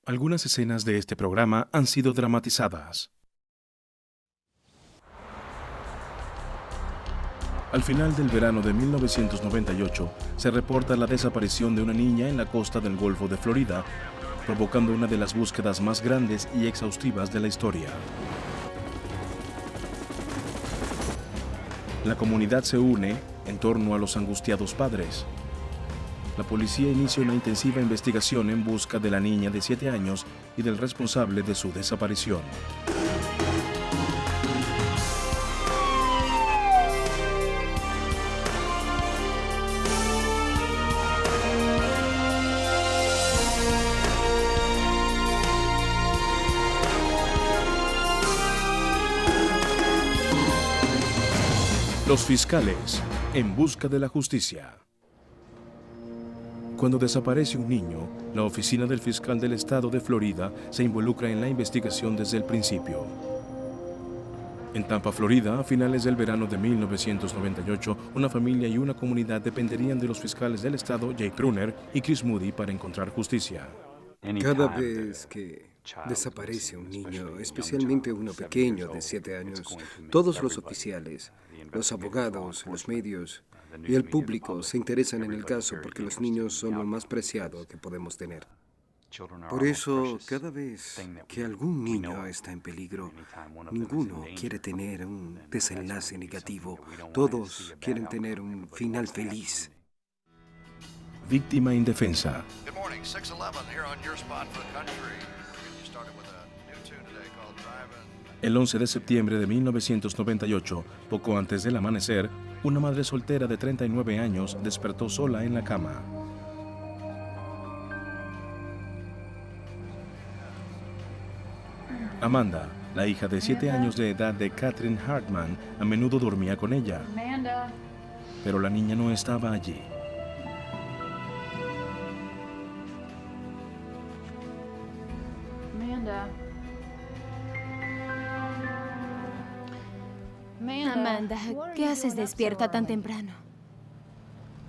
Algunas escenas de este programa han sido dramatizadas. Al final del verano de 1998, se reporta la desaparición de una niña en la costa del Golfo de Florida, provocando una de las búsquedas más grandes y exhaustivas de la historia. La comunidad se une en torno a los angustiados padres. La policía inicia una intensiva investigación en busca de la niña de 7 años y del responsable de su desaparición. Los fiscales, en busca de la justicia. Cuando desaparece un niño, la oficina del fiscal del estado de Florida se involucra en la investigación desde el principio. En Tampa, Florida, a finales del verano de 1998, una familia y una comunidad dependerían de los fiscales del estado, Jay Pruner y Chris Moody, para encontrar justicia. Cada vez que desaparece un niño, especialmente uno pequeño de 7 años, todos los oficiales, los abogados, los medios y el público se interesan en el caso porque los niños son lo más preciado que podemos tener. Por eso, cada vez que algún niño está en peligro, ninguno quiere tener un desenlace negativo. Todos quieren tener un final feliz. Víctima indefensa. Good morning, 611 here on your spot for the country. You started with a new tune today called Driving. El 11 de septiembre de 1998, poco antes del amanecer, una madre soltera de 39 años despertó sola en la cama. Amanda, la hija de 7 años de edad de Catherine Hartman, a menudo dormía con ella, Amanda. pero la niña no estaba allí. Amanda. Amanda, ¿qué haces despierta tan temprano?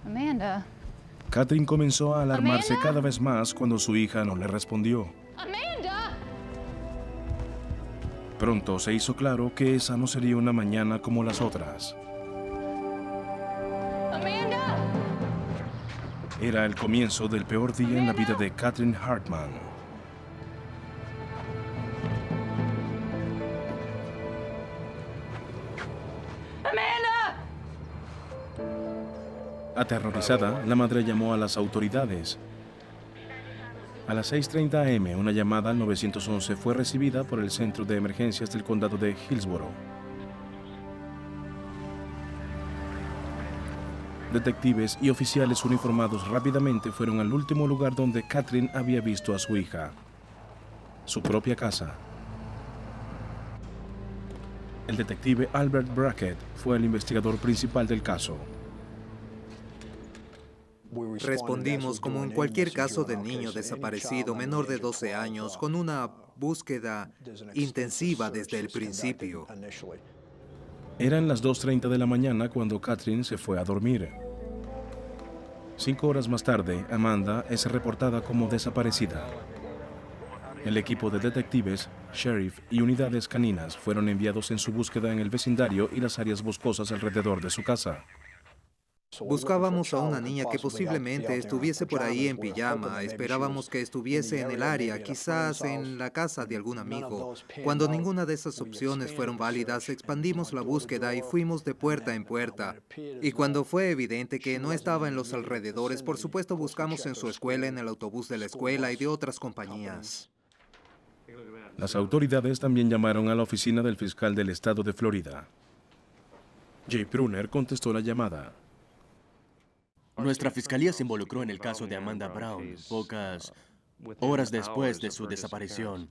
Amanda. Catherine comenzó a alarmarse Amanda. cada vez más cuando su hija no le respondió. Amanda. Pronto se hizo claro que esa no sería una mañana como las otras. Amanda. Era el comienzo del peor día en la vida de Catherine Hartman. Amanda. Aterrorizada, la madre llamó a las autoridades. A las 6:30 am, una llamada al 911 fue recibida por el Centro de Emergencias del Condado de Hillsborough. Detectives y oficiales uniformados rápidamente fueron al último lugar donde Catherine había visto a su hija, su propia casa. El detective Albert Brackett fue el investigador principal del caso. Respondimos como en cualquier caso de niño desaparecido menor de 12 años, con una búsqueda intensiva desde el principio. Eran las 2:30 de la mañana cuando Catherine se fue a dormir. 5 horas más tarde, Amanda es reportada como desaparecida. El equipo de detectives, sheriff y unidades caninas fueron enviados en su búsqueda en el vecindario y las áreas boscosas alrededor de su casa. Buscábamos a una niña que posiblemente estuviese por ahí en pijama. Esperábamos que estuviese en el área, quizás en la casa de algún amigo. Cuando ninguna de esas opciones fueron válidas, expandimos la búsqueda y fuimos de puerta en puerta. Y cuando fue evidente que no estaba en los alrededores, por supuesto buscamos en su escuela, en el autobús de la escuela y de otras compañías. Las autoridades también llamaron a la oficina del fiscal del estado de Florida. Jay Pruner contestó la llamada. Nuestra fiscalía se involucró en el caso de Amanda Brown pocas horas después de su desaparición.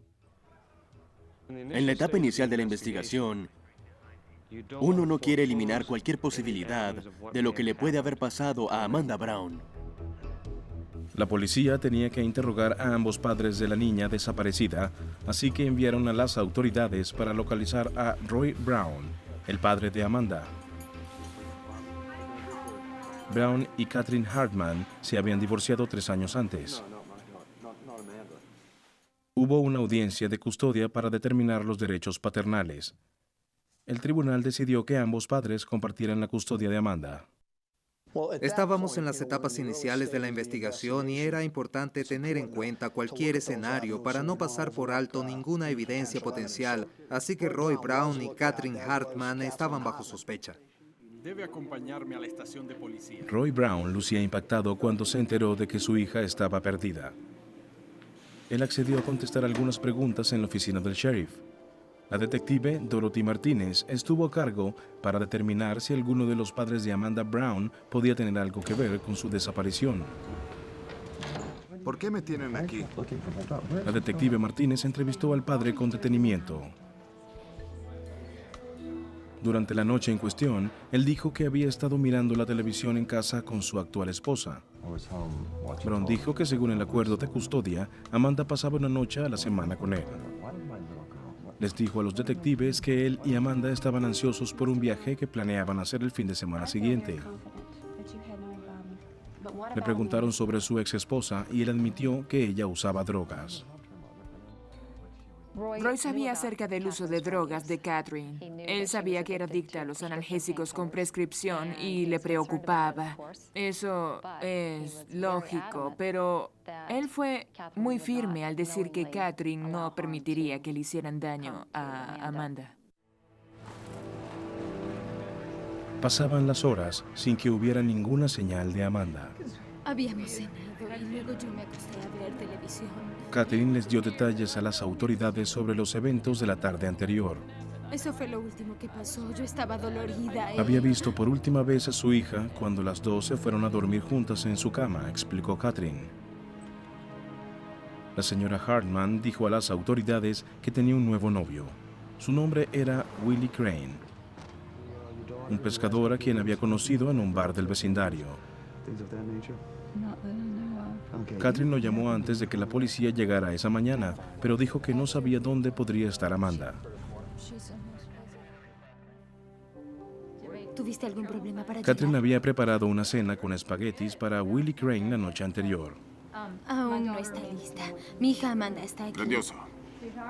En la etapa inicial de la investigación, uno no quiere eliminar cualquier posibilidad de lo que le puede haber pasado a Amanda Brown. La policía tenía que interrogar a ambos padres de la niña desaparecida, así que enviaron a las autoridades para localizar a Roy Brown, el padre de Amanda. Brown y Catherine Hartman se habían divorciado 3 años antes. Hubo una audiencia de custodia para determinar los derechos paternales. El tribunal decidió que ambos padres compartieran la custodia de Amanda. Estábamos en las etapas iniciales de la investigación y era importante tener en cuenta cualquier escenario para no pasar por alto ninguna evidencia potencial, así que Roy Brown y Catherine Hartman estaban bajo sospecha. Debe acompañarme a la estación de policía. Roy Brown lucía impactado cuando se enteró de que su hija estaba perdida. Él accedió a contestar algunas preguntas en la oficina del sheriff. La detective Dorothy Martínez estuvo a cargo para determinar si alguno de los padres de Amanda Brown podía tener algo que ver con su desaparición. ¿Por qué me tienen aquí? La detective Martínez entrevistó al padre con detenimiento. Durante la noche en cuestión, él dijo que había estado mirando la televisión en casa con su actual esposa. Brown dijo que según el acuerdo de custodia, Amanda pasaba una noche a la semana con él. Les dijo a los detectives que él y Amanda estaban ansiosos por un viaje que planeaban hacer el fin de semana siguiente. Le preguntaron sobre su ex esposa y él admitió que ella usaba drogas. Roy sabía acerca del uso de drogas de Catherine. Él sabía que era adicta a los analgésicos con prescripción y le preocupaba. Eso es lógico, pero él fue muy firme al decir que Catherine no permitiría que le hicieran daño a Amanda. Pasaban las horas sin que hubiera ninguna señal de Amanda. Habíamos cenado y luego yo me acosté a ver televisión. Catherine les dio detalles a las autoridades sobre los eventos de la tarde anterior. Eso fue lo último que pasó. Yo estaba dolorida. Había visto por última vez a su hija cuando las dos se fueron a dormir juntas en su cama, explicó Catherine. La señora Hartman dijo a las autoridades que tenía un nuevo novio. Su nombre era Willie Crane, un pescador a quien había conocido en un bar del vecindario. Catherine lo llamó antes de que la policía llegara esa mañana, pero dijo que no sabía dónde podría estar Amanda. ¿Tuviste algún problema para Catherine llegar? había preparado una cena con espaguetis para Willie Crane la noche anterior. Aún no está lista. Mi hija Amanda está aquí. Grandioso.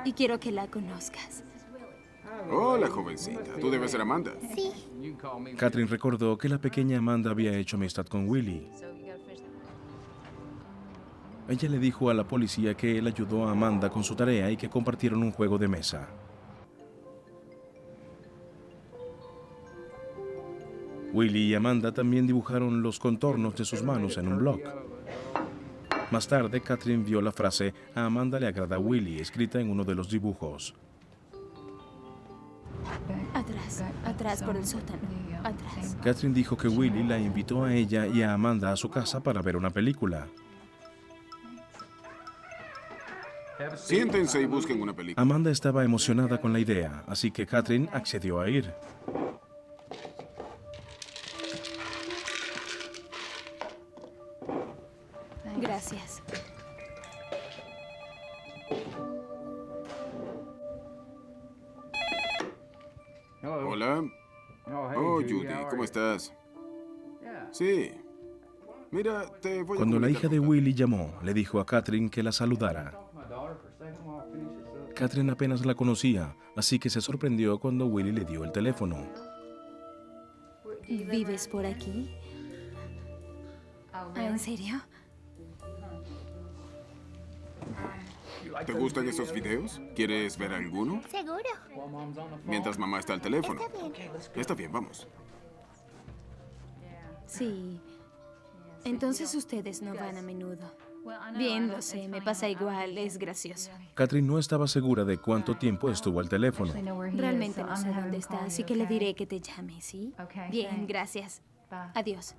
Y quiero que la conozcas. Hola, jovencita. Tú debes ser Amanda. Sí. Catherine recordó que la pequeña Amanda había hecho amistad con Willie. Ella le dijo a la policía que él ayudó a Amanda con su tarea y que compartieron un juego de mesa. Willie y Amanda también dibujaron los contornos de sus manos en un bloc. Más tarde, Catherine vio la frase "A Amanda le agrada a Willie" escrita en uno de los dibujos. Atrás por el sótano. Atrás. Catherine dijo que Willie la invitó a ella y a Amanda a su casa para ver una película. Siéntense y busquen una película. Amanda estaba emocionada con la idea, así que Catherine accedió a ir. Gracias. Hola. Oh, Judy, ¿cómo estás? Sí. Mira, te voy a Cuando la comunicar hija de con Willie llamó, le dijo a Catherine que la saludara. Catherine apenas la conocía, así que se sorprendió cuando Willie le dio el teléfono. ¿Vives por aquí? ¿En serio? ¿Te gustan esos videos? ¿Quieres ver alguno? ¿Seguro? Mientras mamá está al teléfono. Está bien, vamos. Sí. Entonces ustedes no van a menudo. Bien, lo sé, me pasa igual, es gracioso. Catherine no estaba segura de cuánto tiempo estuvo al teléfono. Realmente no sé dónde está, así que le diré que te llame, ¿sí? Bien, gracias. Adiós.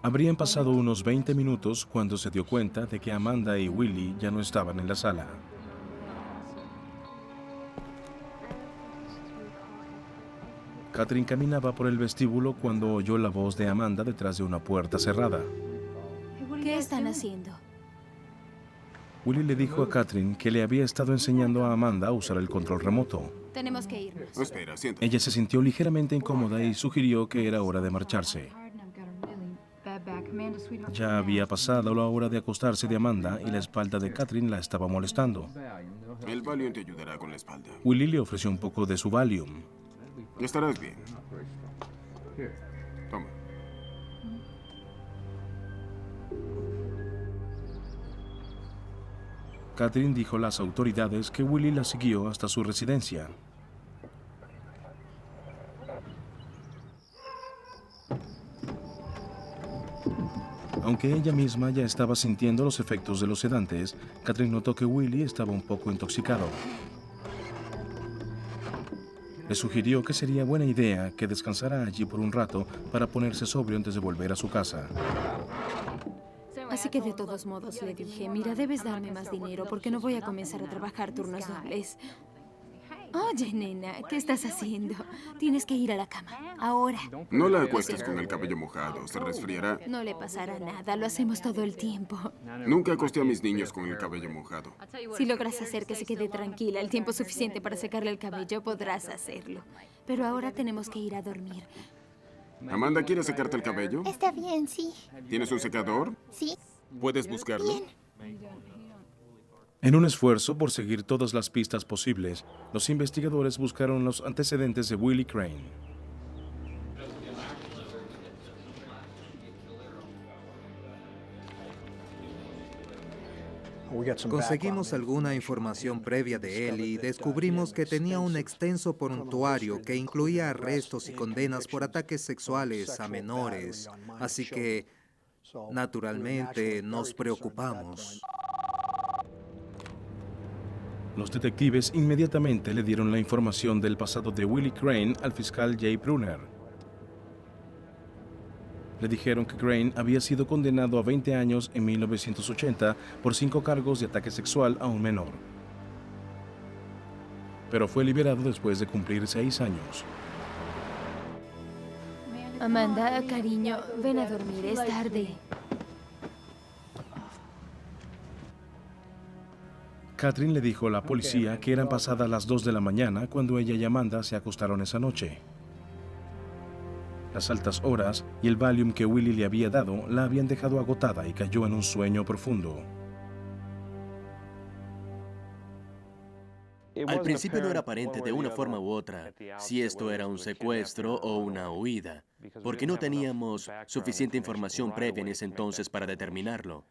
Habrían pasado unos 20 minutos cuando se dio cuenta de que Amanda y Willie ya no estaban en la sala. Catherine caminaba por el vestíbulo cuando oyó la voz de Amanda detrás de una puerta cerrada. ¿Qué están haciendo? Willie le dijo a Catherine que le había estado enseñando a Amanda a usar el control remoto. Tenemos que irnos. Espera, siéntate. Ella se sintió ligeramente incómoda y sugirió que era hora de marcharse. Ya había pasado la hora de acostarse de Amanda y la espalda de Catherine la estaba molestando. El Valium te ayudará con la espalda. Willie le ofreció un poco de su Valium. Estarás bien. Toma. Catherine dijo a las autoridades que Willie la siguió hasta su residencia. Aunque ella misma ya estaba sintiendo los efectos de los sedantes, Catherine notó que Willie estaba un poco intoxicado. Le sugirió que sería buena idea que descansara allí por un rato para ponerse sobrio antes de volver a su casa. Así que de todos modos le dije, mira, debes darme más dinero porque no voy a comenzar a trabajar turnos dobles. Oye, nena, ¿qué estás haciendo? Tienes que ir a la cama, ahora. No la acuestes con el cabello mojado, se resfriará. No le pasará nada, lo hacemos todo el tiempo. Nunca acosté a mis niños con el cabello mojado. Si logras hacer que se quede tranquila el tiempo suficiente para secarle el cabello, podrás hacerlo. Pero ahora tenemos que ir a dormir. Amanda, ¿quieres secarte el cabello? Está bien, sí. ¿Tienes un secador? Sí. ¿Puedes buscarlo? En un esfuerzo por seguir todas las pistas posibles, los investigadores buscaron los antecedentes de Willie Crane. Conseguimos alguna información previa de él y descubrimos que tenía un extenso prontuario que incluía arrestos y condenas por ataques sexuales a menores. Así que, naturalmente, nos preocupamos. Los detectives inmediatamente le dieron la información del pasado de Willie Crane al fiscal Jay Brunner. Le dijeron que Crane había sido condenado a 20 años en 1980 por 5 cargos de ataque sexual a un menor. Pero fue liberado después de cumplir 6 años. Amanda, cariño, ven a dormir, es tarde. Catherine le dijo a la policía que eran pasadas las 2 de la mañana cuando ella y Amanda se acostaron esa noche. Las altas horas y el Valium que Willie le había dado la habían dejado agotada y cayó en un sueño profundo. Al principio no era aparente de una forma u otra si esto era un secuestro o una huida, porque no teníamos suficiente información previa en ese entonces para determinarlo.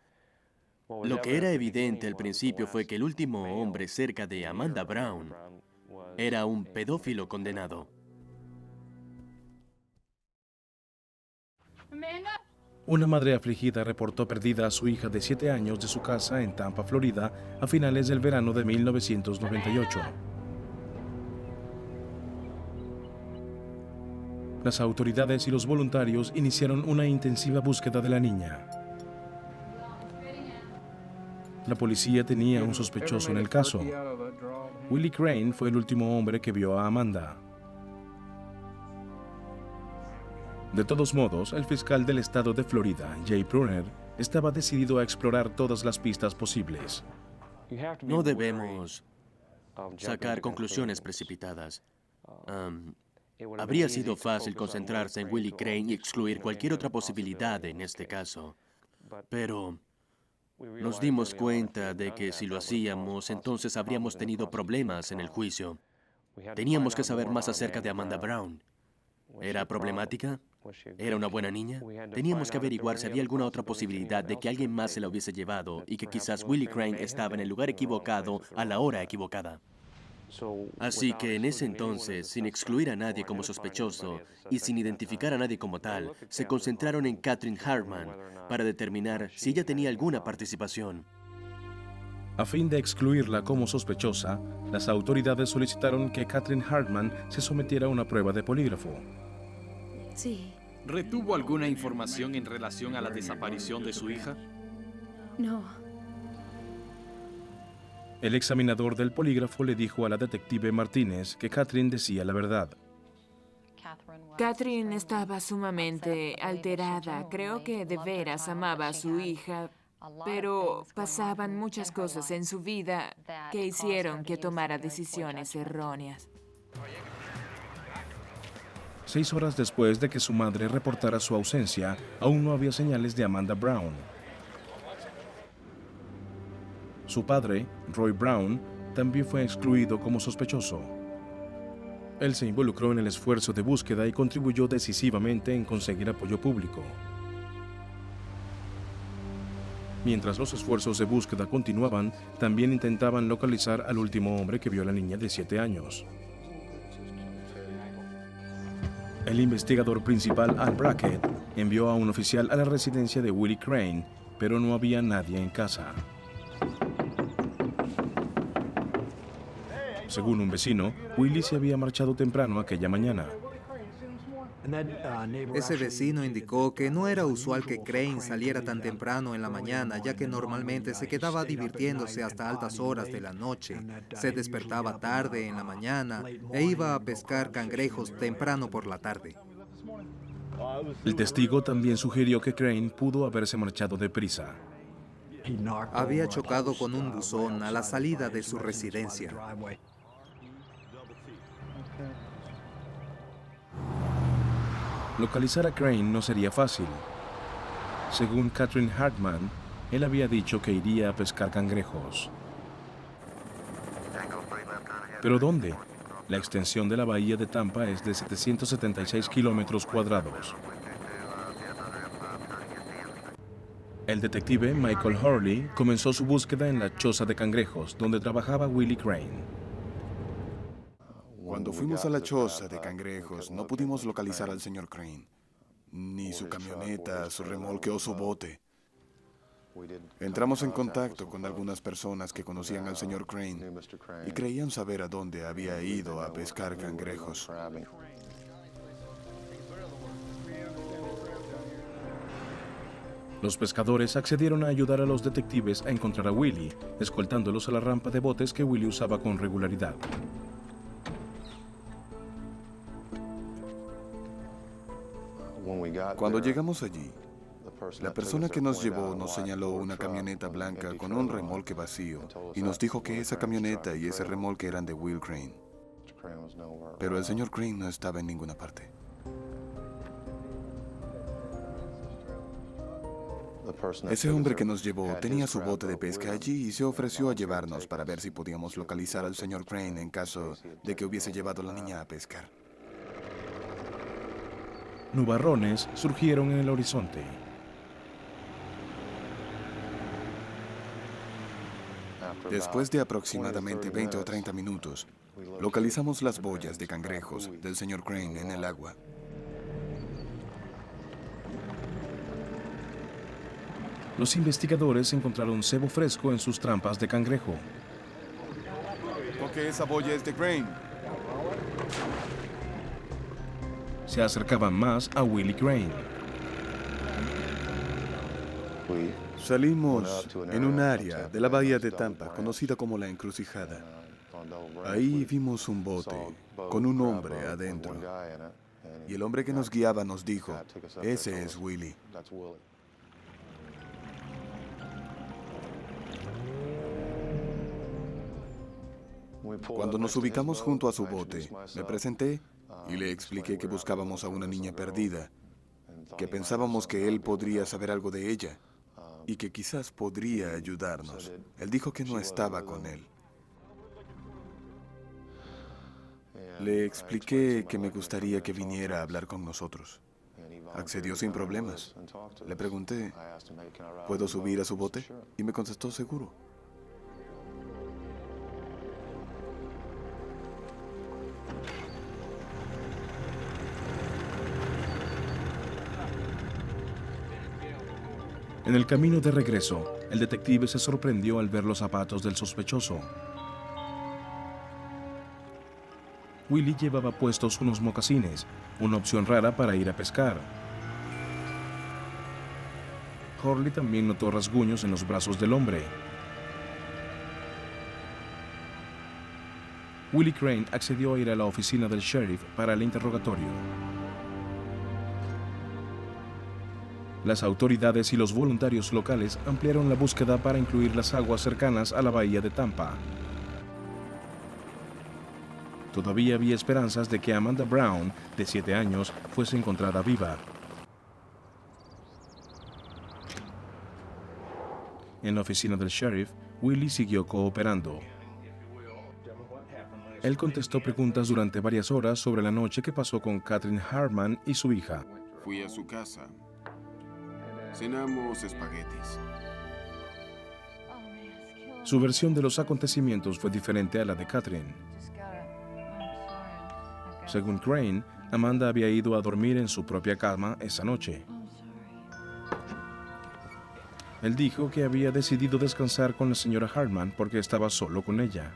Lo que era evidente al principio fue que el último hombre cerca de Amanda Brown era un pedófilo condenado. Una madre afligida reportó perdida a su hija de 7 años de su casa en Tampa, Florida, a finales del verano de 1998. Las autoridades y los voluntarios iniciaron una intensiva búsqueda de la niña. La policía tenía un sospechoso en el caso. Willie Crane fue el último hombre que vio a Amanda. De todos modos, el fiscal del estado de Florida, Jay Brunner, estaba decidido a explorar todas las pistas posibles. No debemos sacar conclusiones precipitadas. Habría sido fácil concentrarse en Willie Crane y excluir cualquier otra posibilidad en este caso. Pero nos dimos cuenta de que si lo hacíamos, entonces habríamos tenido problemas en el juicio. Teníamos que saber más acerca de Amanda Brown. ¿Era problemática? ¿Era una buena niña? Teníamos que averiguar si había alguna otra posibilidad de que alguien más se la hubiese llevado y que quizás Willie Crane estaba en el lugar equivocado a la hora equivocada. Así que en ese entonces, sin excluir a nadie como sospechoso y sin identificar a nadie como tal, se concentraron en Catherine Hartman para determinar si ella tenía alguna participación. A fin de excluirla como sospechosa, las autoridades solicitaron que Catherine Hartman se sometiera a una prueba de polígrafo. Sí. ¿Retuvo alguna información en relación a la desaparición de su hija? No. El examinador del polígrafo le dijo a la detective Martínez que Catherine decía la verdad. Catherine estaba sumamente alterada. Creo que de veras amaba a su hija, pero pasaban muchas cosas en su vida que hicieron que tomara decisiones erróneas. 6 horas después de que su madre reportara su ausencia, aún no había señales de Amanda Brown. Su padre, Roy Brown, también fue excluido como sospechoso. Él se involucró en el esfuerzo de búsqueda y contribuyó decisivamente en conseguir apoyo público. Mientras los esfuerzos de búsqueda continuaban, también intentaban localizar al último hombre que vio a la niña de 7 años. El investigador principal, Al Brackett, envió a un oficial a la residencia de Willie Crane, pero no había nadie en casa. Según un vecino, Willie se había marchado temprano aquella mañana. Ese vecino indicó que no era usual que Crane saliera tan temprano en la mañana, ya que normalmente se quedaba divirtiéndose hasta altas horas de la noche. Se despertaba tarde en la mañana e iba a pescar cangrejos temprano por la tarde. El testigo también sugirió que Crane pudo haberse marchado deprisa. Había chocado con un buzón a la salida de su residencia. Localizar a Crane no sería fácil. Según Catherine Hartman, él había dicho que iría a pescar cangrejos. ¿Pero dónde? La extensión de la bahía de Tampa es de 776 kilómetros cuadrados. El detective Michael Hurley comenzó su búsqueda en la choza de cangrejos, donde trabajaba Willie Crane. Cuando fuimos a la choza de cangrejos, no pudimos localizar al señor Crane, ni su camioneta, su remolque o su bote. Entramos en contacto con algunas personas que conocían al señor Crane y creían saber a dónde había ido a pescar cangrejos. Los pescadores accedieron a ayudar a los detectives a encontrar a Willie, escoltándolos a la rampa de botes que Willie usaba con regularidad. Cuando llegamos allí, la persona que nos llevó nos señaló una camioneta blanca con un remolque vacío y nos dijo que esa camioneta y ese remolque eran de Will Crane. Pero el señor Crane no estaba en ninguna parte. Ese hombre que nos llevó tenía su bote de pesca allí y se ofreció a llevarnos para ver si podíamos localizar al señor Crane en caso de que hubiese llevado a la niña a pescar. Nubarrones surgieron en el horizonte. Después de aproximadamente 20 o 30 minutos, localizamos las boyas de cangrejos del señor Crane en el agua. Los investigadores encontraron cebo fresco en sus trampas de cangrejo. Porque esa boya es de Crane. Se acercaban más a Willie Crane. Salimos en un área de la bahía de Tampa conocida como la Encrucijada. Ahí vimos un bote con un hombre adentro. Y el hombre que nos guiaba nos dijo, ese es Willie. Cuando nos ubicamos junto a su bote, me presenté y le expliqué que buscábamos a una niña perdida, que pensábamos que él podría saber algo de ella y que quizás podría ayudarnos. Él dijo que no estaba con él. Le expliqué que me gustaría que viniera a hablar con nosotros. Accedió sin problemas. Le pregunté, ¿puedo subir a su bote? Y me contestó seguro. En el camino de regreso, el detective se sorprendió al ver los zapatos del sospechoso. Willie llevaba puestos unos mocasines, una opción rara para ir a pescar. Hurley también notó rasguños en los brazos del hombre. Willie Crane accedió a ir a la oficina del sheriff para el interrogatorio. Las autoridades y los voluntarios locales ampliaron la búsqueda para incluir las aguas cercanas a la bahía de Tampa. Todavía había esperanzas de que Amanda Brown, de 7 años, fuese encontrada viva. En la oficina del sheriff, Willie siguió cooperando. Él contestó preguntas durante varias horas sobre la noche que pasó con Catherine Hartman y su hija. Fui a su casa. Cenamos espaguetis. Su versión de los acontecimientos fue diferente a la de Catherine. Según Crane, Amanda había ido a dormir en su propia cama esa noche. Él dijo que había decidido descansar con la señora Hartman porque estaba solo con ella.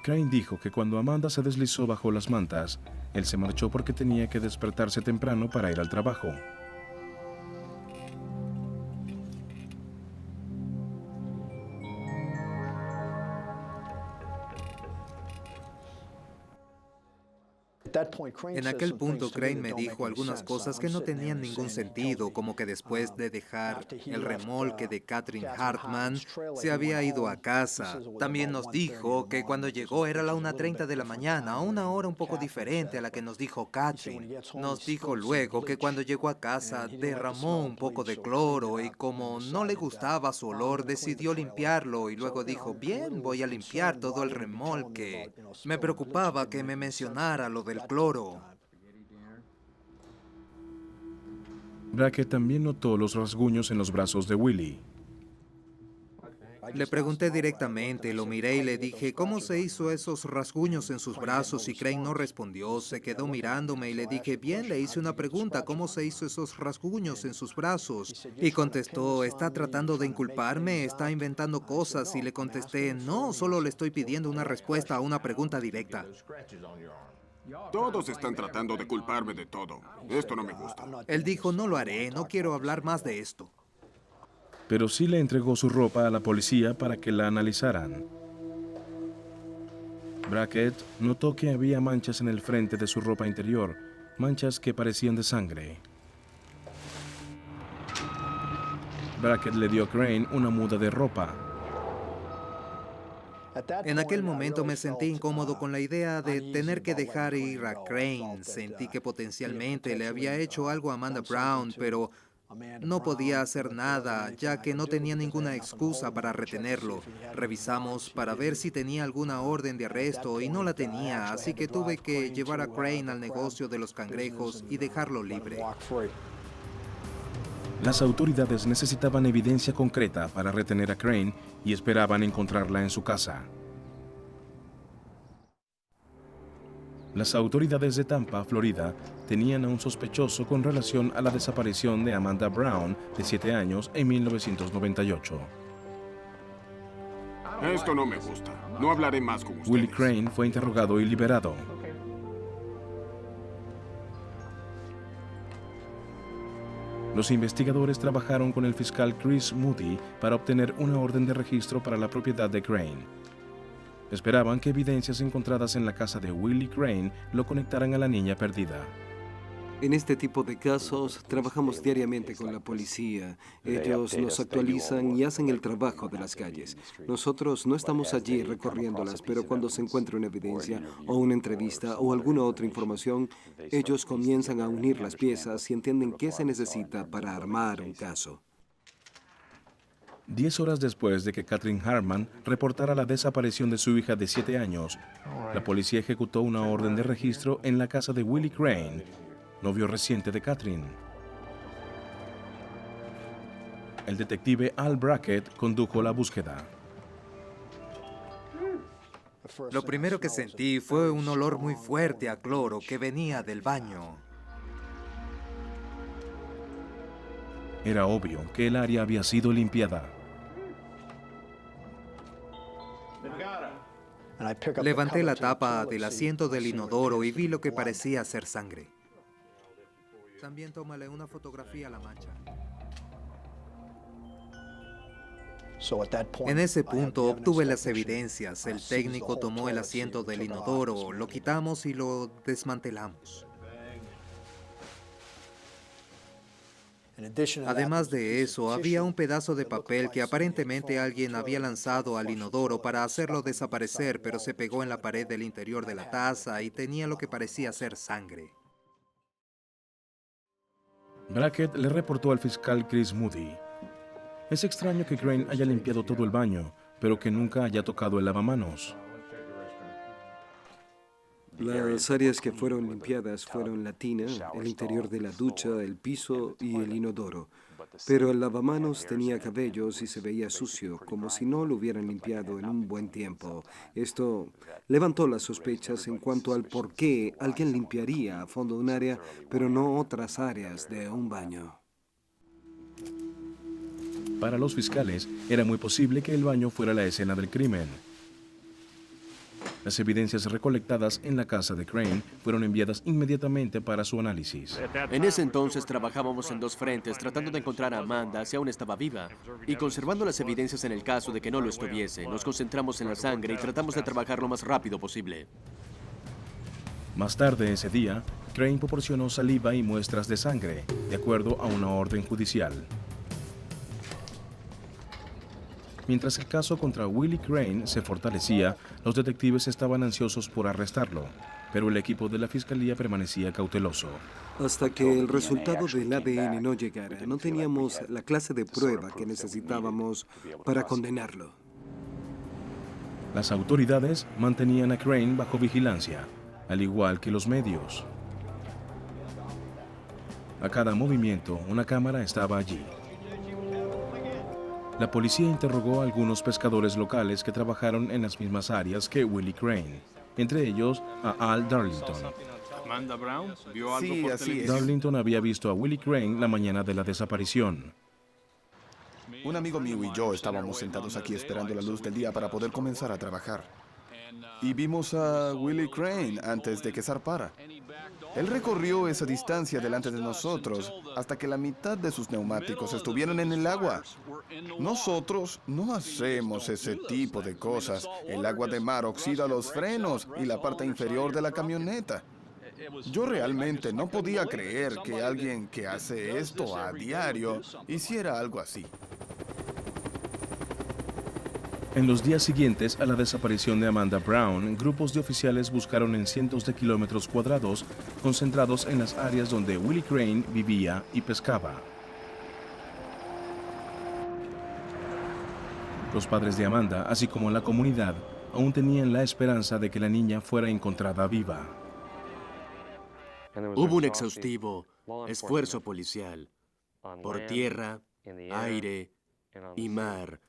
Crane dijo que cuando Amanda se deslizó bajo las mantas, él se marchó porque tenía que despertarse temprano para ir al trabajo. En aquel punto, Crane me dijo algunas cosas que no tenían ningún sentido, como que después de dejar el remolque de Catherine Hartman, se había ido a casa. También nos dijo que cuando llegó era la 1:30 de la mañana, una hora un poco diferente a la que nos dijo Catherine. Nos dijo luego que cuando llegó a casa derramó un poco de cloro y como no le gustaba su olor, decidió limpiarlo y luego dijo, bien, voy a limpiar todo el remolque. Me preocupaba que me mencionara lo del cloro. Brackett también notó los rasguños en los brazos de Willie. Le pregunté directamente, lo miré y le dije, ¿cómo se hizo esos rasguños en sus brazos? Y Crane no respondió, se quedó mirándome y le dije, bien, le hice una pregunta, ¿cómo se hizo esos rasguños en sus brazos? Y contestó, ¿está tratando de inculparme? ¿Está inventando cosas? Y le contesté, no, solo le estoy pidiendo una respuesta a una pregunta directa. Todos están tratando de culparme de todo. Esto no me gusta. Él dijo, no lo haré, no quiero hablar más de esto. Pero sí le entregó su ropa a la policía para que la analizaran. Brackett notó que había manchas en el frente de su ropa interior, manchas que parecían de sangre. Brackett le dio a Crane una muda de ropa. En aquel momento me sentí incómodo con la idea de tener que dejar ir a Crane. Sentí que potencialmente le había hecho algo a Amanda Brown, pero no podía hacer nada, ya que no tenía ninguna excusa para retenerlo. Revisamos para ver si tenía alguna orden de arresto y no la tenía, así que tuve que llevar a Crane al negocio de los cangrejos y dejarlo libre. Las autoridades necesitaban evidencia concreta para retener a Crane y esperaban encontrarla en su casa. Las autoridades de Tampa, Florida, tenían a un sospechoso con relación a la desaparición de Amanda Brown, de 7 años, en 1998. Esto no me gusta. No hablaré más con ustedes. Willie Crane fue interrogado y liberado. Los investigadores trabajaron con el fiscal Chris Moody para obtener una orden de registro para la propiedad de Crane. Esperaban que evidencias encontradas en la casa de Willie Crane lo conectaran a la niña perdida. En este tipo de casos, trabajamos diariamente con la policía. Ellos nos actualizan y hacen el trabajo de las calles. Nosotros no estamos allí recorriéndolas, pero cuando se encuentra una evidencia o una entrevista o alguna otra información, ellos comienzan a unir las piezas y entienden qué se necesita para armar un caso. 10 horas después de que Catherine Hartman reportara la desaparición de su hija de 7 años, la policía ejecutó una orden de registro en la casa de Willie Crane, novio reciente de Catherine. El detective Al Brackett condujo la búsqueda. Lo primero que sentí fue un olor muy fuerte a cloro que venía del baño. Era obvio que el área había sido limpiada. Levanté la tapa del asiento del inodoro y vi lo que parecía ser sangre. También tómale una fotografía a la mancha. En ese punto obtuve las evidencias. El técnico tomó el asiento del inodoro, lo quitamos y lo desmantelamos. Además de eso, había un pedazo de papel que aparentemente alguien había lanzado al inodoro para hacerlo desaparecer, pero se pegó en la pared del interior de la taza y tenía lo que parecía ser sangre. Brackett le reportó al fiscal Chris Moody: es extraño que Crane haya limpiado todo el baño, pero que nunca haya tocado el lavamanos. Las áreas que fueron limpiadas fueron la tina, el interior de la ducha, el piso y el inodoro. Pero el lavamanos tenía cabellos y se veía sucio, como si no lo hubieran limpiado en un buen tiempo. Esto levantó las sospechas en cuanto al por qué alguien limpiaría a fondo un área, pero no otras áreas de un baño. Para los fiscales, era muy posible que el baño fuera la escena del crimen. Las evidencias recolectadas en la casa de Crane fueron enviadas inmediatamente para su análisis. En ese entonces trabajábamos en dos frentes, tratando de encontrar a Amanda si aún estaba viva. Y conservando las evidencias en el caso de que no lo estuviese, nos concentramos en la sangre y tratamos de trabajar lo más rápido posible. Más tarde ese día, Crane proporcionó saliva y muestras de sangre, de acuerdo a una orden judicial. Mientras el caso contra Willie Crane se fortalecía, los detectives estaban ansiosos por arrestarlo, pero el equipo de la fiscalía permanecía cauteloso. Hasta que el resultado del ADN no llegara, no teníamos la clase de prueba que necesitábamos para condenarlo. Las autoridades mantenían a Crane bajo vigilancia, al igual que los medios. A cada movimiento, una cámara estaba allí. La policía interrogó a algunos pescadores locales que trabajaron en las mismas áreas que Willie Crane, entre ellos a Al Darlington. ¿Amanda Brown vio algo Sí, por así televisión? es. Darlington había visto a Willie Crane la mañana de la desaparición. Un amigo mío y yo estábamos sentados aquí esperando la luz del día para poder comenzar a trabajar. Y vimos a Willie Crane antes de que zarpara. Él recorrió esa distancia delante de nosotros hasta que la mitad de sus neumáticos estuvieron en el agua. Nosotros no hacemos ese tipo de cosas. El agua de mar oxida los frenos y la parte inferior de la camioneta. Yo realmente no podía creer que alguien que hace esto a diario hiciera algo así. En los días siguientes a la desaparición de Amanda Brown, grupos de oficiales buscaron en cientos de kilómetros cuadrados, concentrados en las áreas donde Willie Crane vivía y pescaba. Los padres de Amanda, así como la comunidad, aún tenían la esperanza de que la niña fuera encontrada viva. Hubo un exhaustivo esfuerzo policial por tierra, aire y mar,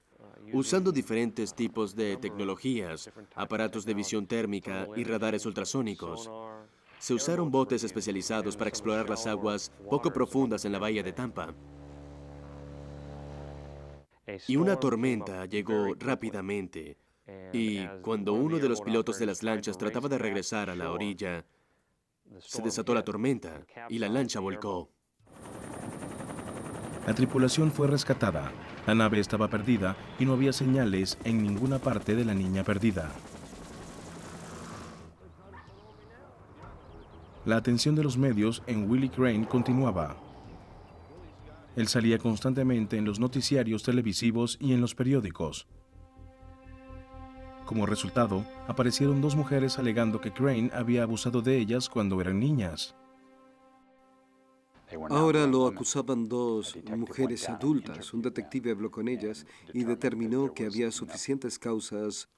usando diferentes tipos de tecnologías, aparatos de visión térmica y radares ultrasónicos. Se usaron botes especializados para explorar las aguas poco profundas en la bahía de Tampa. Y una tormenta llegó rápidamente. Y cuando uno de los pilotos de las lanchas trataba de regresar a la orilla, se desató la tormenta y la lancha volcó. La tripulación fue rescatada. La nave estaba perdida y no había señales en ninguna parte de la niña perdida. La atención de los medios en Willie Crane continuaba. Él salía constantemente en los noticiarios televisivos y en los periódicos. Como resultado, aparecieron dos mujeres alegando que Crane había abusado de ellas cuando eran niñas. Ahora lo acusaban dos mujeres adultas. Un detective habló con ellas y determinó que había suficientes causas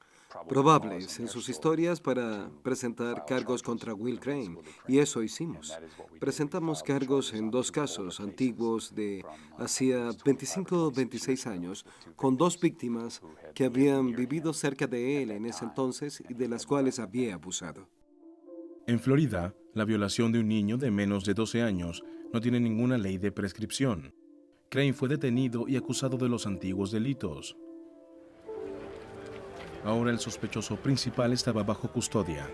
probables en sus historias para presentar cargos contra Will Crane. Y eso hicimos. Presentamos cargos en dos casos antiguos de hacía 25 o 26 años, con dos víctimas que habían vivido cerca de él en ese entonces y de las cuales había abusado. En Florida, la violación de un niño de menos de 12 años no tiene ninguna ley de prescripción. Crane fue detenido y acusado de los antiguos delitos. Ahora el sospechoso principal estaba bajo custodia.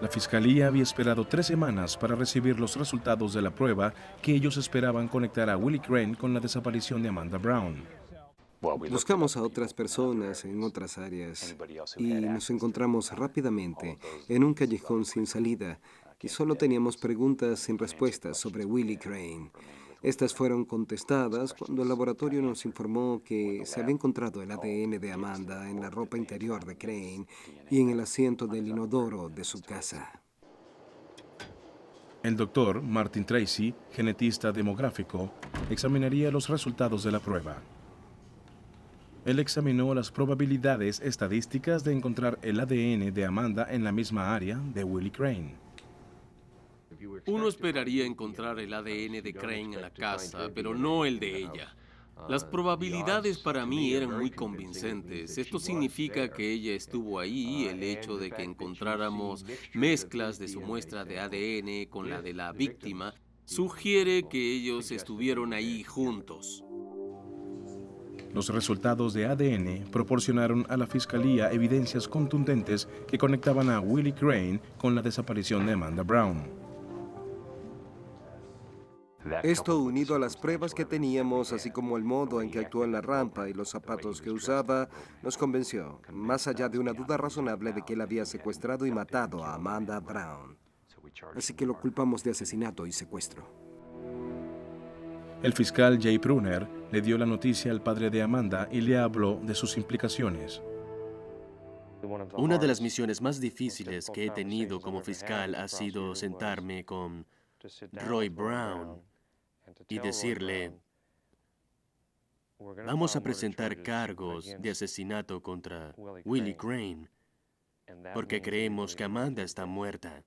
La fiscalía había esperado 3 semanas para recibir los resultados de la prueba que ellos esperaban conectar a Willie Crane con la desaparición de Amanda Brown. Buscamos a otras personas en otras áreas y nos encontramos rápidamente en un callejón sin salida y solo teníamos preguntas sin respuestas sobre Willie Crane. Estas fueron contestadas cuando el laboratorio nos informó que se había encontrado el ADN de Amanda en la ropa interior de Crane y en el asiento del inodoro de su casa. El doctor Martin Tracy, genetista demográfico, examinaría los resultados de la prueba. Él examinó las probabilidades estadísticas de encontrar el ADN de Amanda en la misma área de Willie Crane. Uno esperaría encontrar el ADN de Crane en la casa, pero no el de ella. Las probabilidades para mí eran muy convincentes. Esto significa que ella estuvo ahí y el hecho de que encontráramos mezclas de su muestra de ADN con la de la víctima sugiere que ellos estuvieron ahí juntos. Los resultados de ADN proporcionaron a la fiscalía evidencias contundentes que conectaban a Willie Crane con la desaparición de Amanda Brown. Esto unido a las pruebas que teníamos, así como el modo en que actuó en la rampa y los zapatos que usaba, nos convenció, más allá de una duda razonable, de que él había secuestrado y matado a Amanda Brown. Así que lo culpamos de asesinato y secuestro. El fiscal Jay Pruner le dio la noticia al padre de Amanda y le habló de sus implicaciones. Una de las misiones más difíciles que he tenido como fiscal ha sido sentarme con Roy Brown y decirle, vamos a presentar cargos de asesinato contra Willie Crane porque creemos que Amanda está muerta.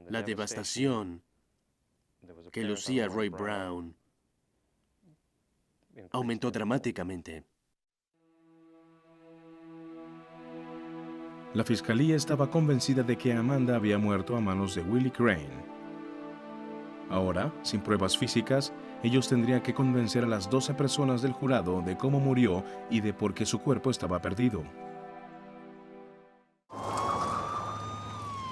La devastación que lucía Roy Brown aumentó dramáticamente. La fiscalía estaba convencida de que Amanda había muerto a manos de Willie Crane. Ahora, sin pruebas físicas, ellos tendrían que convencer a las 12 personas del jurado de cómo murió y de por qué su cuerpo estaba perdido.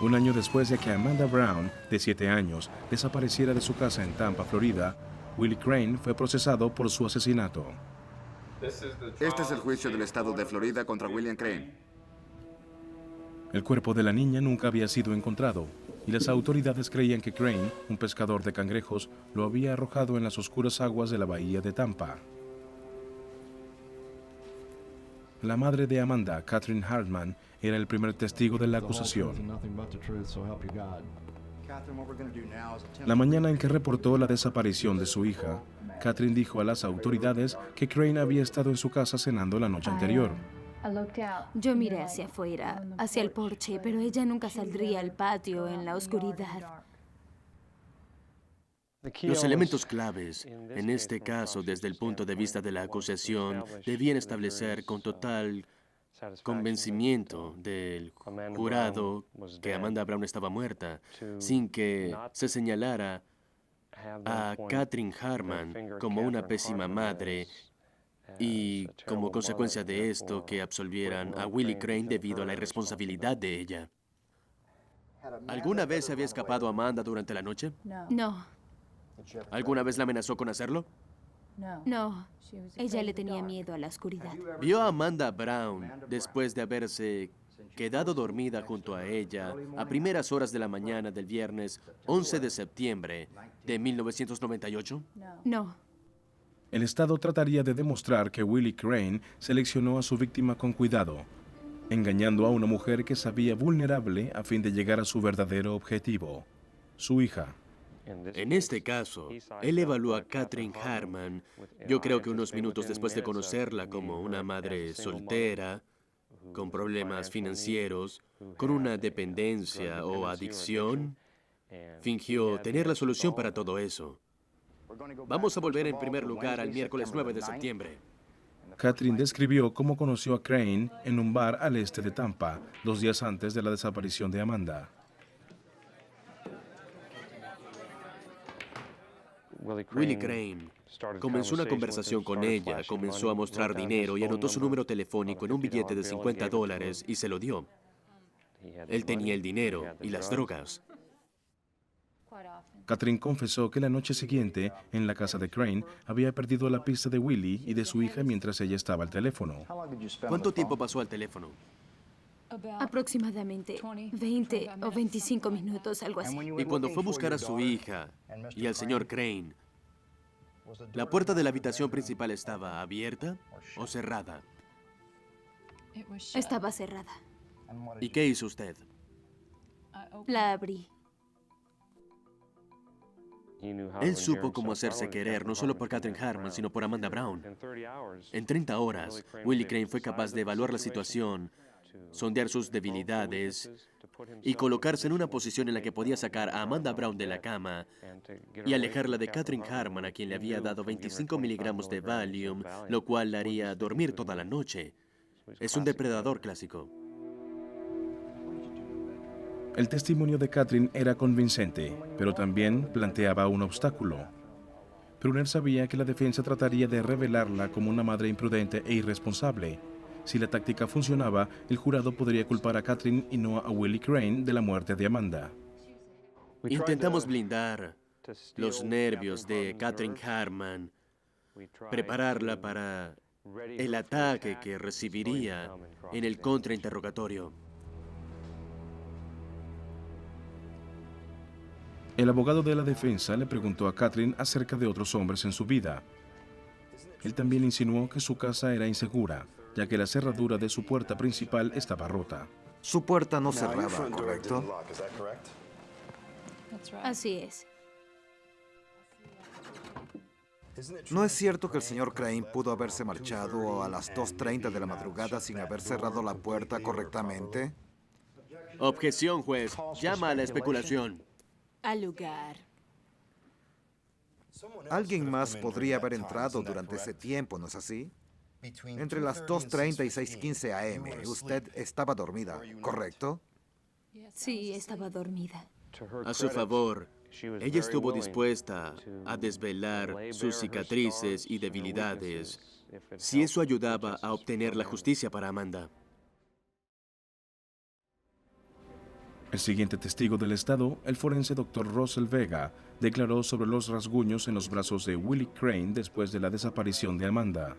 Un año después de que Amanda Brown, de 7 años, desapareciera de su casa en Tampa, Florida, Willie Crane fue procesado por su asesinato. Este es el juicio del estado de Florida contra William Crane. El cuerpo de la niña nunca había sido encontrado, y las autoridades creían que Crane, un pescador de cangrejos, lo había arrojado en las oscuras aguas de la bahía de Tampa. La madre de Amanda, Catherine Hartman, era el primer testigo de la acusación. La mañana en que reportó la desaparición de su hija, Catherine dijo a las autoridades que Crane había estado en su casa cenando la noche anterior. Yo miré hacia afuera, hacia el porche, pero ella nunca saldría al patio en la oscuridad. Los elementos claves, en este caso desde el punto de vista de la acusación, debían establecer con total convencimiento del jurado que Amanda Brown estaba muerta, sin que se señalara a Catherine Hartman como una pésima madre y, como consecuencia de esto, que absolvieran a Willie Crane debido a la irresponsabilidad de ella. ¿Alguna vez se había escapado Amanda durante la noche? No. ¿Alguna vez la amenazó con hacerlo? No. Ella le tenía miedo a la oscuridad. ¿Vio a Amanda Brown después de haberse quedado dormida junto a ella a primeras horas de la mañana del viernes 11 de septiembre de 1998? No. El Estado trataría de demostrar que Willie Crane seleccionó a su víctima con cuidado, engañando a una mujer que sabía vulnerable a fin de llegar a su verdadero objetivo, su hija. En este caso, él evaluó a Catherine Hartman, yo creo que unos minutos después de conocerla, como una madre soltera, con problemas financieros, con una dependencia o adicción. Fingió tener la solución para todo eso. Vamos a volver en primer lugar al miércoles 9 de septiembre. Catherine describió cómo conoció a Crane en un bar al este de Tampa, 2 días antes de la desaparición de Amanda. Willie Crane comenzó una conversación con ella, comenzó a mostrar dinero y anotó su número telefónico en un billete de $50 y se lo dio. Él tenía el dinero y las drogas. Catherine confesó que la noche siguiente, en la casa de Crane, había perdido la pista de Willie y de su hija mientras ella estaba al teléfono. ¿Cuánto tiempo pasó al teléfono? Aproximadamente 20 o 25 minutos, algo así. Y cuando fue a buscar a su hija y al señor Crane, ¿la puerta de la habitación principal estaba abierta o cerrada? Estaba cerrada. ¿Y qué hizo usted? La abrí. Él supo cómo hacerse querer, no solo por Katherine Harman, sino por Amanda Brown. En 30 horas, Willie Crane fue capaz de evaluar la situación, sondear sus debilidades y colocarse en una posición en la que podía sacar a Amanda Brown de la cama y alejarla de Katherine Harman, a quien le había dado 25 miligramos de Valium, lo cual la haría dormir toda la noche. Es un depredador clásico. El testimonio de Katherine era convincente, pero también planteaba un obstáculo. Brunner sabía que la defensa trataría de revelarla como una madre imprudente e irresponsable. Si la táctica funcionaba, el jurado podría culpar a Katherine y no a Willie Crane de la muerte de Amanda. Intentamos blindar los nervios de Katherine Harman, prepararla para el ataque que recibiría en el contrainterrogatorio. El abogado de la defensa le preguntó a Katherine acerca de otros hombres en su vida. Él también insinuó que su casa era insegura, ya que la cerradura de su puerta principal estaba rota. Su puerta no cerraba, ¿correcto? Así es. ¿No es cierto que el señor Crane pudo haberse marchado a las 2:30 de la madrugada sin haber cerrado la puerta correctamente? Objeción, juez. Llama a la especulación. Al lugar. Alguien más podría haber entrado durante ese tiempo, ¿no es así? Entre las 2:30 y 6:15 a.m., usted estaba dormida, ¿correcto? Sí, estaba dormida. A su favor, ella estuvo dispuesta a desvelar sus cicatrices y debilidades si eso ayudaba a obtener la justicia para Amanda. El siguiente testigo del estado, el forense Dr. Russell Vega, declaró sobre los rasguños en los brazos de Willie Crane después de la desaparición de Amanda.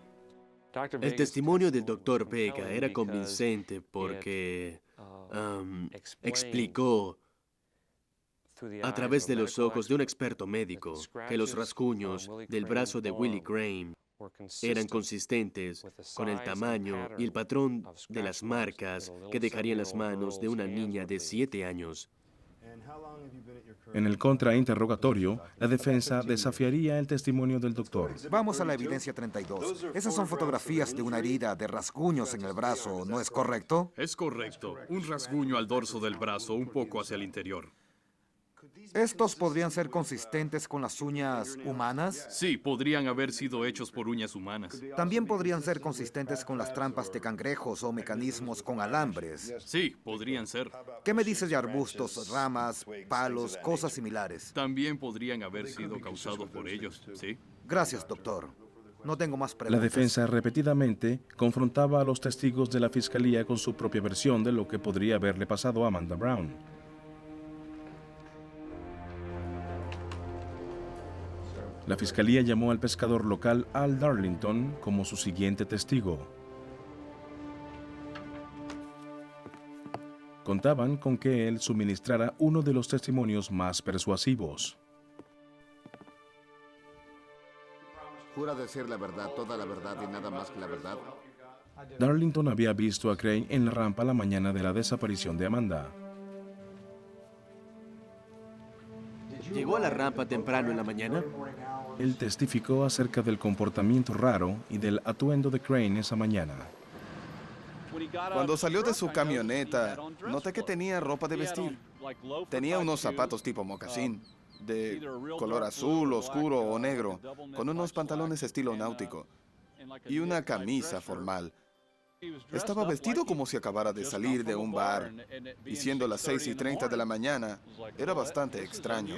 El testimonio del Dr. Vega era convincente porque explicó a través de los ojos de un experto médico que los rasguños del brazo de Willie Crane eran consistentes con el tamaño y el patrón de las marcas que dejarían las manos de una niña de 7 años. En el contrainterrogatorio, la defensa desafiaría el testimonio del doctor. Vamos a la evidencia 32. Esas son fotografías de una herida de rasguños en el brazo, ¿no es correcto? Es correcto. Un rasguño al dorso del brazo, un poco hacia el interior. ¿Estos podrían ser consistentes con las uñas humanas? Sí, podrían haber sido hechos por uñas humanas. También podrían ser consistentes con las trampas de cangrejos o mecanismos con alambres. Sí, podrían ser. ¿Qué me dices de arbustos, ramas, palos, cosas similares? También podrían haber sido causados por ellos, ¿sí? Gracias, doctor. No tengo más preguntas. La defensa repetidamente confrontaba a los testigos de la fiscalía con su propia versión de lo que podría haberle pasado a Amanda Brown. La fiscalía llamó al pescador local Al Darlington como su siguiente testigo. Contaban con que él suministrara uno de los testimonios más persuasivos. ¿Jura decir la verdad, toda la verdad y nada más que la verdad? Darlington había visto a Crane en la rampa la mañana de la desaparición de Amanda. ¿Llegó a la rampa temprano en la mañana? Él testificó acerca del comportamiento raro y del atuendo de Crane esa mañana. Cuando salió de su camioneta, noté que tenía ropa de vestir. Tenía unos zapatos tipo mocasín, de color azul, oscuro o negro, con unos pantalones estilo náutico y una camisa formal. Estaba vestido como si acabara de salir de un bar, y siendo las 6:30 de la mañana, era bastante extraño.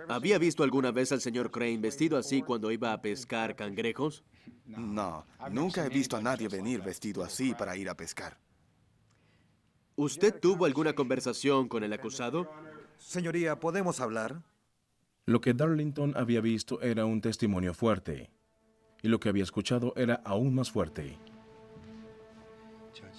¿Había visto alguna vez al señor Crane vestido así cuando iba a pescar cangrejos? No, nunca he visto a nadie venir vestido así para ir a pescar. ¿Usted tuvo alguna conversación con el acusado? Señoría, ¿podemos hablar? Lo que Darlington había visto era un testimonio fuerte, y lo que había escuchado era aún más fuerte.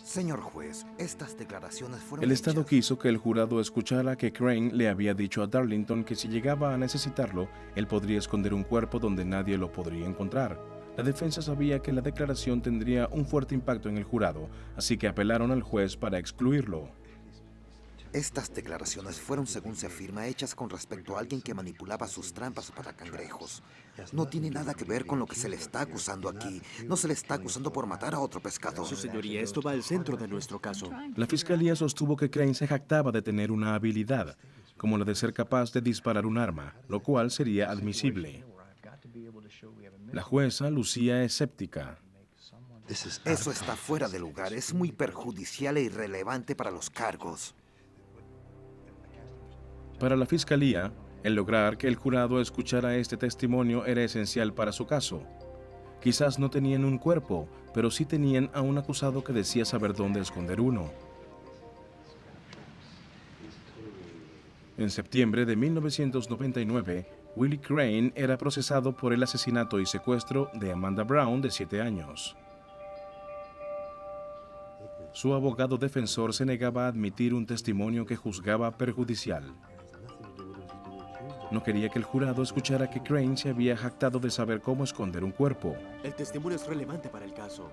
Señor juez, estas declaraciones fueron El Estado hechas. quiso que el jurado escuchara que Crane le había dicho a Darlington que si llegaba a necesitarlo, él podría esconder un cuerpo donde nadie lo podría encontrar. La defensa sabía que la declaración tendría un fuerte impacto en el jurado, así que apelaron al juez para excluirlo. Estas declaraciones fueron, según se afirma, hechas con respecto a alguien que manipulaba sus trampas para cangrejos. No tiene nada que ver con lo que se le está acusando aquí. No se le está acusando por matar a otro pescador. Su señoría, esto va al centro de nuestro caso. La fiscalía sostuvo que Crane se jactaba de tener una habilidad, como la de ser capaz de disparar un arma, lo cual sería admisible. La jueza lucía escéptica. Eso está fuera de lugar. Es muy perjudicial e irrelevante para los cargos. Para la fiscalía, el lograr que el jurado escuchara este testimonio era esencial para su caso. Quizás no tenían un cuerpo, pero sí tenían a un acusado que decía saber dónde esconder uno. En septiembre de 1999, Willie Crane era procesado por el asesinato y secuestro de Amanda Brown, de 7 años. Su abogado defensor se negaba a admitir un testimonio que juzgaba perjudicial. No quería que el jurado escuchara que Crane se había jactado de saber cómo esconder un cuerpo. El testimonio es relevante para el caso.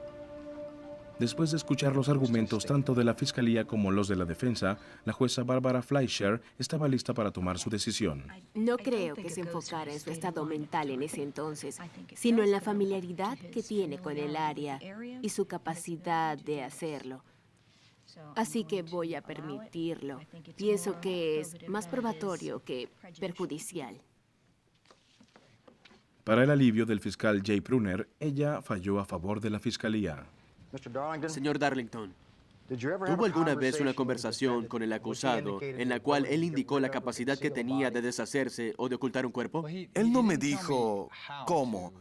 Después de escuchar los argumentos tanto de la fiscalía como los de la defensa, la jueza Barbara Fleischer estaba lista para tomar su decisión. No creo que se enfocara en su estado mental en ese entonces, sino en la familiaridad que tiene con el área y su capacidad de hacerlo. Así que voy a permitirlo. Pienso que es más probatorio que perjudicial. Para el alivio del fiscal Jay Pruner, ella falló a favor de la fiscalía. Señor Darlington, ¿tuvo alguna vez una conversación con el acusado en la cual él indicó la capacidad que tenía de deshacerse o de ocultar un cuerpo? Él no me dijo cómo,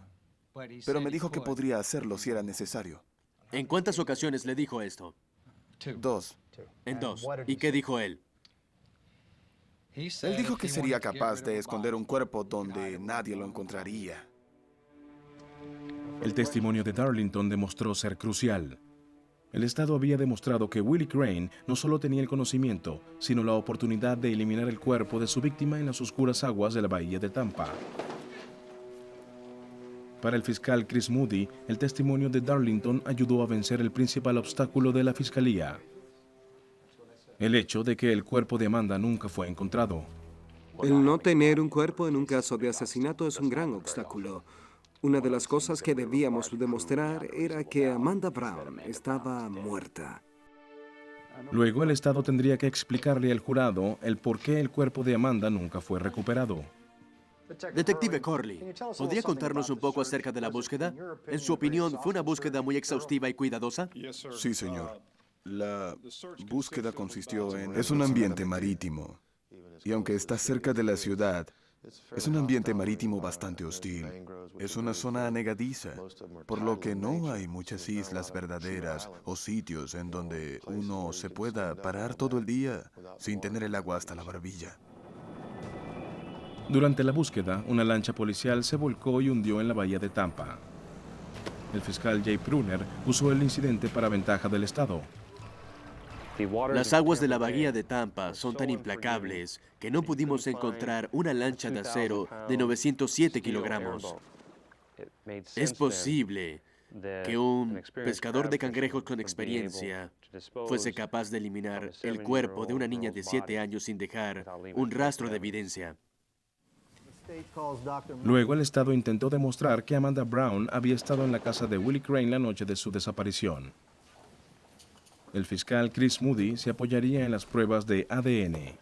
pero me dijo que podría hacerlo si era necesario. ¿En cuántas ocasiones le dijo esto? 2. En 2. ¿Y qué dijo él? Él dijo que sería capaz de esconder un cuerpo donde nadie lo encontraría. El testimonio de Darlington demostró ser crucial. El Estado había demostrado que Willie Crane no solo tenía el conocimiento, sino la oportunidad de eliminar el cuerpo de su víctima en las oscuras aguas de la bahía de Tampa. Para el fiscal Chris Moody, el testimonio de Darlington ayudó a vencer el principal obstáculo de la fiscalía: el hecho de que el cuerpo de Amanda nunca fue encontrado. El no tener un cuerpo en un caso de asesinato es un gran obstáculo. Una de las cosas que debíamos demostrar era que Amanda Brown estaba muerta. Luego el Estado tendría que explicarle al jurado el por qué el cuerpo de Amanda nunca fue recuperado. Detective Corley, ¿podría contarnos un poco acerca de la búsqueda? En su opinión, ¿fue una búsqueda muy exhaustiva y cuidadosa? Sí, señor. La búsqueda consistió en... Es un ambiente marítimo. Y aunque está cerca de la ciudad, es un ambiente marítimo bastante hostil. Es una zona anegadiza, por lo que no hay muchas islas verdaderas o sitios en donde uno se pueda parar todo el día sin tener el agua hasta la barbilla. Durante la búsqueda, una lancha policial se volcó y hundió en la bahía de Tampa. El fiscal Jay Pruner usó el incidente para ventaja del Estado. Las aguas de la bahía de Tampa son tan implacables que no pudimos encontrar una lancha de acero de 907 kilogramos. Es posible que un pescador de cangrejos con experiencia fuese capaz de eliminar el cuerpo de una niña de 7 años sin dejar un rastro de evidencia. Luego el Estado intentó demostrar que Amanda Brown había estado en la casa de Willie Crane la noche de su desaparición. El fiscal Chris Moody se apoyaría en las pruebas de ADN.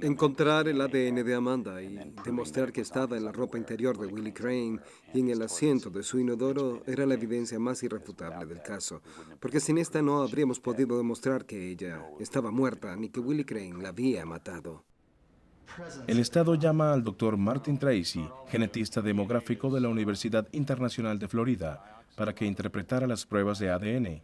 Encontrar el ADN de Amanda y demostrar que estaba en la ropa interior de Willie Crane y en el asiento de su inodoro era la evidencia más irrefutable del caso, porque sin esta no habríamos podido demostrar que ella estaba muerta ni que Willie Crane la había matado. El Estado llama al Dr. Martin Tracy, genetista demográfico de la Universidad Internacional de Florida, para que interpretara las pruebas de ADN.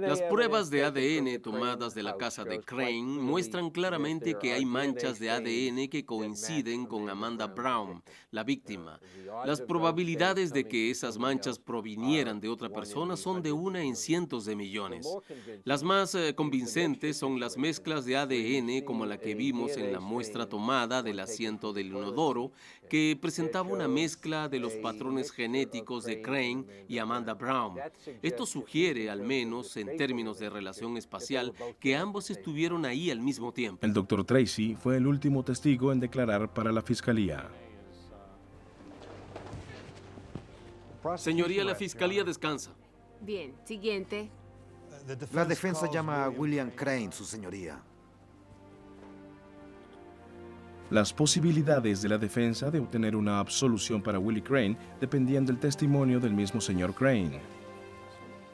Las pruebas de ADN tomadas de la casa de Crane muestran claramente que hay manchas de ADN que coinciden con Amanda Brown, la víctima. Las probabilidades de que esas manchas provinieran de otra persona son de 1 en cientos de millones. Las más convincentes son las mezclas de ADN como la que vimos en la muestra tomada del asiento del inodoro, que presentaba una mezcla de los patrones genéticos de Crane y Amanda Brown. Esto sugiere, al menos en términos de relación espacial, que ambos estuvieron ahí al mismo tiempo. El Dr. Tracy fue el último testigo en declarar para la fiscalía. Señoría, la fiscalía descansa. Bien, siguiente. La defensa llama a William Crane, su señoría. Las posibilidades de la defensa de obtener una absolución para Willie Crane dependían del testimonio del mismo señor Crane.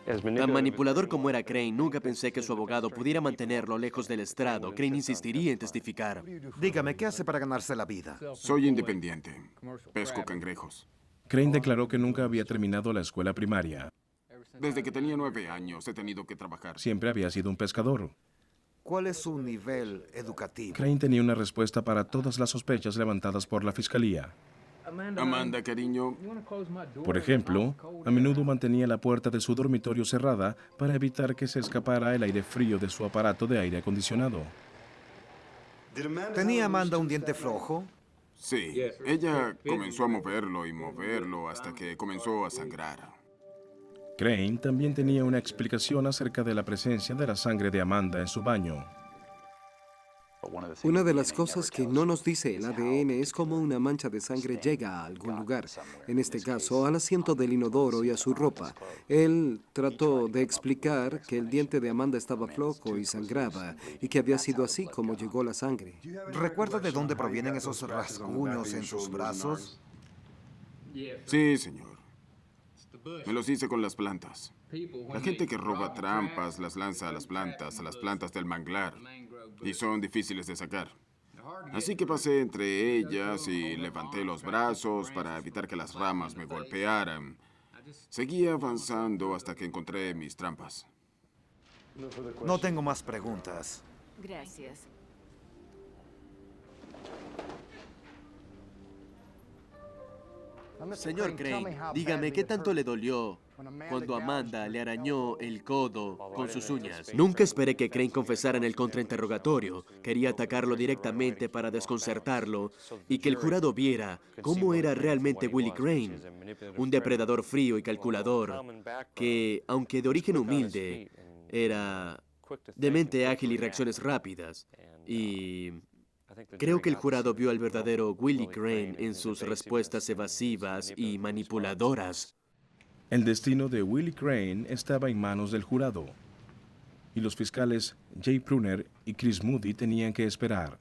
Tan manipulador como era Crane, nunca pensé que su abogado pudiera mantenerlo lejos del estrado. Crane insistiría en testificar. Dígame, ¿qué hace para ganarse la vida? Soy independiente. Pesco cangrejos. Crane declaró que nunca había terminado la escuela primaria. Desde que tenía 9 años he tenido que trabajar. Siempre había sido un pescador. ¿Cuál es su nivel educativo? Crane tenía una respuesta para todas las sospechas levantadas por la fiscalía. Amanda, cariño. Por ejemplo, a menudo mantenía la puerta de su dormitorio cerrada para evitar que se escapara el aire frío de su aparato de aire acondicionado. ¿Tenía Amanda un diente flojo? Sí, ella comenzó a moverlo y moverlo hasta que comenzó a sangrar. Crane también tenía una explicación acerca de la presencia de la sangre de Amanda en su baño. Una de las cosas que no nos dice el ADN es cómo una mancha de sangre llega a algún lugar, en este caso al asiento del inodoro y a su ropa. Él trató de explicar que el diente de Amanda estaba flojo y sangraba, y que había sido así como llegó la sangre. ¿Recuerda de dónde provienen esos rasguños en sus brazos? Sí, señor. Me los hice con las plantas. La gente que roba trampas las lanza a las plantas del manglar, y son difíciles de sacar. Así que pasé entre ellas y levanté los brazos para evitar que las ramas me golpearan. Seguí avanzando hasta que encontré mis trampas. No tengo más preguntas. Gracias. Señor Crane, dígame, ¿qué tanto le dolió cuando Amanda le arañó el codo con sus uñas? Nunca esperé que Crane confesara en el contrainterrogatorio. Quería atacarlo directamente para desconcertarlo y que el jurado viera cómo era realmente Willie Crane. Un depredador frío y calculador que, aunque de origen humilde, era de mente ágil y reacciones rápidas. Y creo que el jurado vio al verdadero Willie Crane en sus respuestas evasivas y manipuladoras. El destino de Willie Crane estaba en manos del jurado, y los fiscales Jay Pruner y Chris Moody tenían que esperar.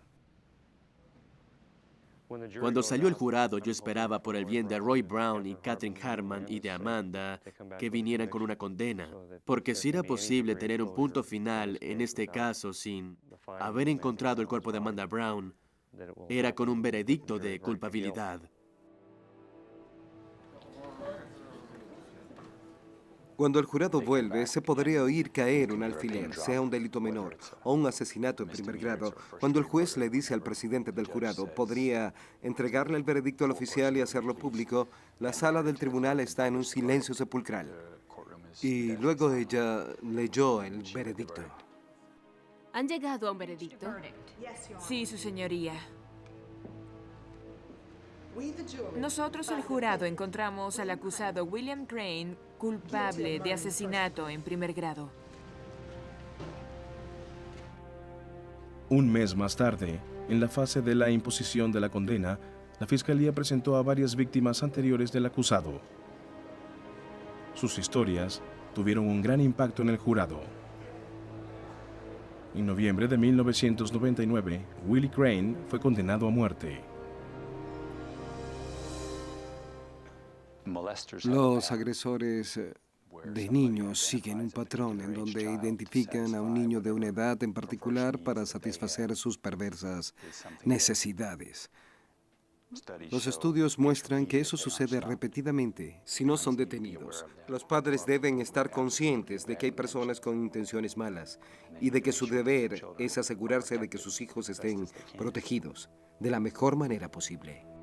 Cuando salió el jurado, yo esperaba por el bien de Roy Brown y Catherine Hartman y de Amanda que vinieran con una condena, porque si era posible tener un punto final en este caso sin haber encontrado el cuerpo de Amanda Brown, era con un veredicto de culpabilidad. Cuando el jurado vuelve, se podría oír caer un alfiler, sea un delito menor o un asesinato en primer grado. Cuando el juez le dice al presidente del jurado, podría entregarle el veredicto al oficial y hacerlo público, la sala del tribunal está en un silencio sepulcral. Y luego ella leyó el veredicto. ¿Han llegado a un veredicto? Sí, su señoría. Nosotros, el jurado, encontramos al acusado William Crane culpable de asesinato en primer grado. Un mes más tarde, en la fase de la imposición de la condena, la fiscalía presentó a varias víctimas anteriores del acusado. Sus historias tuvieron un gran impacto en el jurado. En noviembre de 1999, Willie Crane fue condenado a muerte. Los agresores de niños siguen un patrón en donde identifican a un niño de una edad en particular para satisfacer sus perversas necesidades. Los estudios muestran que eso sucede repetidamente si no son detenidos. Los padres deben estar conscientes de que hay personas con intenciones malas y de que su deber es asegurarse de que sus hijos estén protegidos de la mejor manera posible.